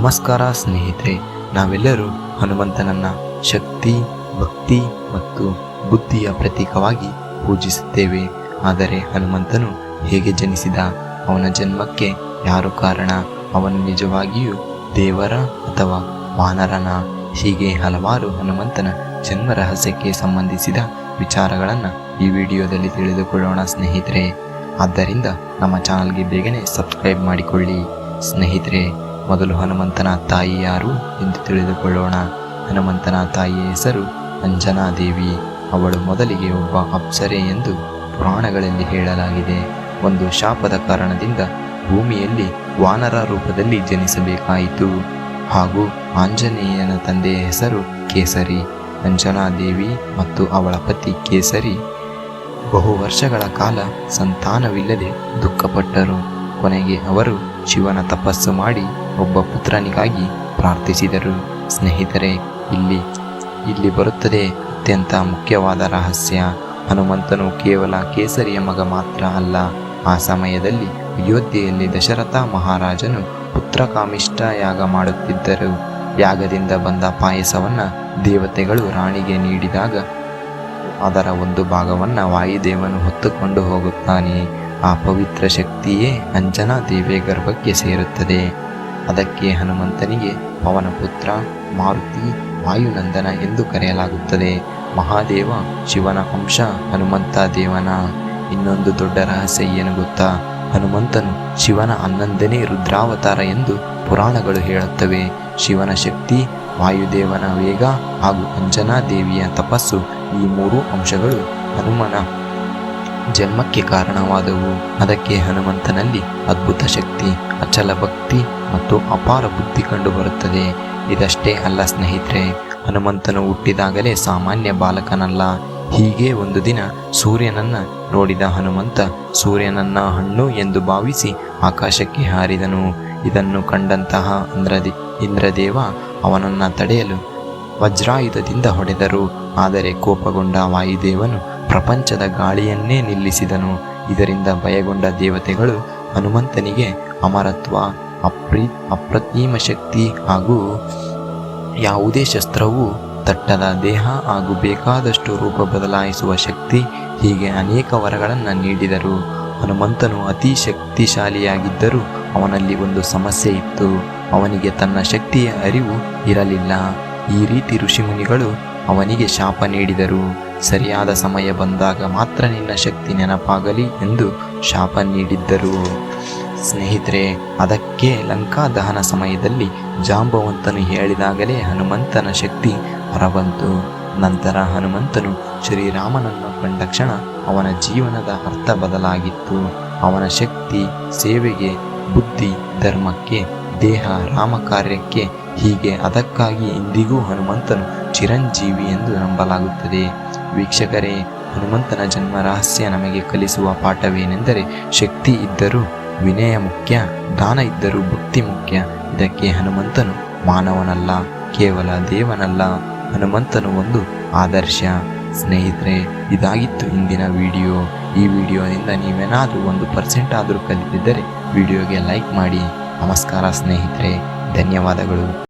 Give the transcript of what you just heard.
ನಮಸ್ಕಾರ ಸ್ನೇಹಿತರೆ, ನಾವೆಲ್ಲರೂ ಹನುಮಂತನನ್ನ ಶಕ್ತಿ, ಭಕ್ತಿ ಮತ್ತು ಬುದ್ಧಿಯ ಪ್ರತೀಕವಾಗಿ ಪೂಜಿಸುತ್ತೇವೆ. ಆದರೆ ಹನುಮಂತನು ಹೇಗೆ ಜನಿಸಿದ, ಅವನ ಜನ್ಮಕ್ಕೆ ಯಾರು ಕಾರಣ, ಅವನು ನಿಜವಾಗಿಯೂ ದೇವರ ಅಥವಾ ವಾನರನ, ಹೀಗೆ ಹಲವಾರು ಹನುಮಂತನ ಜನ್ಮ ರಹಸ್ಯಕ್ಕೆ ಸಂಬಂಧಿಸಿದ ವಿಚಾರಗಳನ್ನು ಈ ವಿಡಿಯೋದಲ್ಲಿ ತಿಳಿದುಕೊಳ್ಳೋಣ ಸ್ನೇಹಿತರೆ. ಆದ್ದರಿಂದ ನಮ್ಮ ಚಾನಲ್ಗೆ ಬೇಗನೆ ಸಬ್ಸ್ಕ್ರೈಬ್ ಮಾಡಿಕೊಳ್ಳಿ ಸ್ನೇಹಿತರೆ. ಮೊದಲು ಹನುಮಂತನ ತಾಯಿ ಯಾರು ಎಂದು ತಿಳಿದುಕೊಳ್ಳೋಣ. ಹನುಮಂತನ ತಾಯಿಯ ಹೆಸರು ಅಂಜನಾದೇವಿ. ಅವಳು ಮೊದಲಿಗೆ ಒಬ್ಬ ಅಪ್ಸರೆ ಎಂದು ಪುರಾಣಗಳಲ್ಲಿ ಹೇಳಲಾಗಿದೆ. ಒಂದು ಶಾಪದ ಕಾರಣದಿಂದ ಭೂಮಿಯಲ್ಲಿ ವಾನರ ರೂಪದಲ್ಲಿ ಜನಿಸಬೇಕಾಯಿತು. ಹಾಗೂ ಆಂಜನೇಯನ ತಂದೆಯ ಹೆಸರು ಕೇಸರಿ. ಅಂಜನಾದೇವಿ ಮತ್ತು ಅವಳ ಪತಿ ಕೇಸರಿ ಬಹು ವರ್ಷಗಳ ಕಾಲ ಸಂತಾನವಿಲ್ಲದೆ ದುಃಖಪಟ್ಟರು. ಕೊನೆಗೆ ಅವರು ಶಿವನ ತಪಸ್ಸು ಮಾಡಿ ಒಬ್ಬ ಪುತ್ರನಿಗಾಗಿ ಪ್ರಾರ್ಥಿಸಿದರು. ಸ್ನೇಹಿತರೆ, ಇಲ್ಲಿ ಬರುತ್ತದೆ ಅತ್ಯಂತ ಮುಖ್ಯವಾದ ರಹಸ್ಯ. ಹನುಮಂತನು ಕೇವಲ ಕೇಸರಿಯ ಮಗ ಮಾತ್ರ ಅಲ್ಲ. ಆ ಸಮಯದಲ್ಲಿ ಅಯೋಧ್ಯೆಯಲ್ಲಿ ದಶರಥ ಮಹಾರಾಜನು ಪುತ್ರಕಾಮಿಷ್ಠ ಯಾಗ ಮಾಡುತ್ತಿದ್ದರು. ಯಾಗದಿಂದ ಬಂದ ಪಾಯಸವನ್ನ ದೇವತೆಗಳು ರಾಣಿಗೆ ನೀಡಿದಾಗ ಅದರ ಒಂದು ಭಾಗವನ್ನ ವಾಯುದೇವನು ಹೊತ್ತುಕೊಂಡು ಹೋಗುತ್ತಾನೆ. ಆ ಪವಿತ್ರ ಶಕ್ತಿಯೇ ಅಂಜನಾ ದೇವಿಯ ಗರ್ಭಕ್ಕೆ ಸೇರುತ್ತದೆ. ಅದಕ್ಕೆ ಹನುಮಂತನಿಗೆ ಅವನ ಪುತ್ರ ಮಾರುತಿ ವಾಯುನಂದನ ಎಂದು ಕರೆಯಲಾಗುತ್ತದೆ. ಮಹಾದೇವ ಶಿವನ ಅಂಶ ಹನುಮಂತ ದೇವನ. ಇನ್ನೊಂದು ದೊಡ್ಡ ರಹಸ್ಯ ಏನು ಗೊತ್ತಾ? ಹನುಮಂತನು ಶಿವನ 11ನೇ ರುದ್ರಾವತಾರ ಎಂದು ಪುರಾಣಗಳು ಹೇಳುತ್ತವೆ. ಶಿವನ ಶಕ್ತಿ, ವಾಯುದೇವನ ವೇಗ ಹಾಗೂ ಅಂಜನಾ ದೇವಿಯ ತಪಸ್ಸು, ಈ ಮೂರು ಅಂಶಗಳು ಹನುಮನ ಜನ್ಮಕ್ಕೆ ಕಾರಣವಾದವು. ಅದಕ್ಕೆ ಹನುಮಂತನಲ್ಲಿ ಅದ್ಭುತ ಶಕ್ತಿ, ಅಚಲ ಭಕ್ತಿ ಮತ್ತು ಅಪಾರ ಬುದ್ಧಿ ಕಂಡುಬರುತ್ತದೆ. ಇದಷ್ಟೇ ಅಲ್ಲ ಸ್ನೇಹಿತರೆ, ಹನುಮಂತನು ಹುಟ್ಟಿದಾಗಲೇ ಸಾಮಾನ್ಯ ಬಾಲಕನಲ್ಲ. ಹೀಗೆ ಒಂದು ದಿನ ಸೂರ್ಯನನ್ನ ನೋಡಿದ ಹನುಮಂತ ಸೂರ್ಯನನ್ನ ಹಣ್ಣು ಎಂದು ಭಾವಿಸಿ ಆಕಾಶಕ್ಕೆ ಹಾರಿದನು. ಇದನ್ನು ಕಂಡಂತಹ ಇಂದ್ರದೇವ ಅವನನ್ನ ತಡೆಯಲು ವಜ್ರಾಯುಧದಿಂದ ಹೊಡೆದರು. ಆದರೆ ಕೋಪಗೊಂಡ ವಾಯುದೇವನು ಪ್ರಪಂಚದ ಗಾಳಿಯನ್ನೇ ನಿಲ್ಲಿಸಿದನು. ಇದರಿಂದ ಭಯಗೊಂಡ ದೇವತೆಗಳು ಹನುಮಂತನಿಗೆ ಅಮರತ್ವ, ಅಪ್ರತಿಮ ಶಕ್ತಿ ಹಾಗೂ ಯಾವುದೇ ಶಸ್ತ್ರವೂ ತಟ್ಟದ ದೇಹ ಹಾಗೂ ಬೇಕಾದಷ್ಟು ರೂಪ ಬದಲಾಯಿಸುವ ಶಕ್ತಿ, ಹೀಗೆ ಅನೇಕ ವರಗಳನ್ನು ನೀಡಿದರು. ಹನುಮಂತನು ಅತಿ ಶಕ್ತಿಶಾಲಿಯಾಗಿದ್ದರೂ ಅವನಲ್ಲಿ ಒಂದು ಸಮಸ್ಯೆ ಇತ್ತು. ಅವನಿಗೆ ತನ್ನ ಶಕ್ತಿಯ ಅರಿವು ಇರಲಿಲ್ಲ. ಈ ರೀತಿ ಋಷಿಮುನಿಗಳು ಅವನಿಗೆ ಶಾಪ ನೀಡಿದರು. ಸರಿಯಾದ ಸಮಯ ಬಂದಾಗ ಮಾತ್ರ ನಿನ್ನ ಶಕ್ತಿ ನೆನಪಾಗಲಿ ಎಂದು ಶಾಪ ನೀಡಿದ್ದರು. ಸ್ನೇಹಿತರೆ, ಅದಕ್ಕೆ ಲಂಕಾ ದಹನ ಸಮಯದಲ್ಲಿ ಜಾಂಬವಂತನು ಹೇಳಿದಾಗಲೇ ಹನುಮಂತನ ಶಕ್ತಿ ಹೊರಬಂತು. ನಂತರ ಹನುಮಂತನು ಶ್ರೀರಾಮನನ್ನು ಕಂಡ ಕ್ಷಣ ಅವನ ಜೀವನದ ಅರ್ಥ ಬದಲಾಗಿತ್ತು. ಅವನ ಶಕ್ತಿ ಸೇವೆಗೆ, ಬುದ್ಧಿ ಧರ್ಮಕ್ಕೆ, ದೇಹ ರಾಮ ಕಾರ್ಯಕ್ಕೆ, ಹೀಗೆ ಅದಕ್ಕಾಗಿ ಇಂದಿಗೂ ಹನುಮಂತನು ಚಿರಂಜೀವಿ ಎಂದು ನಂಬಲಾಗುತ್ತದೆ. ವೀಕ್ಷಕರೇ, ಹನುಮಂತನ ಜನ್ಮ ರಹಸ್ಯ ನಮಗೆ ಕಲಿಸುವ ಪಾಠವೇನೆಂದರೆ, ಶಕ್ತಿ ಇದ್ದರೂ ವಿನಯ ಮುಖ್ಯ, ದಾನ ಇದ್ದರೂ ಭಕ್ತಿ ಮುಖ್ಯ. ಇದಕ್ಕೆ ಹನುಮಂತನು ಮಾನವನಲ್ಲ, ಕೇವಲ ದೇವನಲ್ಲ, ಹನುಮಂತನು ಒಂದು ಆದರ್ಶ. ಸ್ನೇಹಿತರೆ, ಇದಾಗಿತ್ತು ಇಂದಿನ ವಿಡಿಯೋ. ಈ ವಿಡಿಯೋದಿಂದ ನೀವೇನಾದರೂ 1% ಆದರೂ ಕಲಿತಿದ್ದರೆ ವಿಡಿಯೋಗೆ ಲೈಕ್ ಮಾಡಿ. ನಮಸ್ಕಾರ ಸ್ನೇಹಿತರೆ, ಧನ್ಯವಾದಗಳು.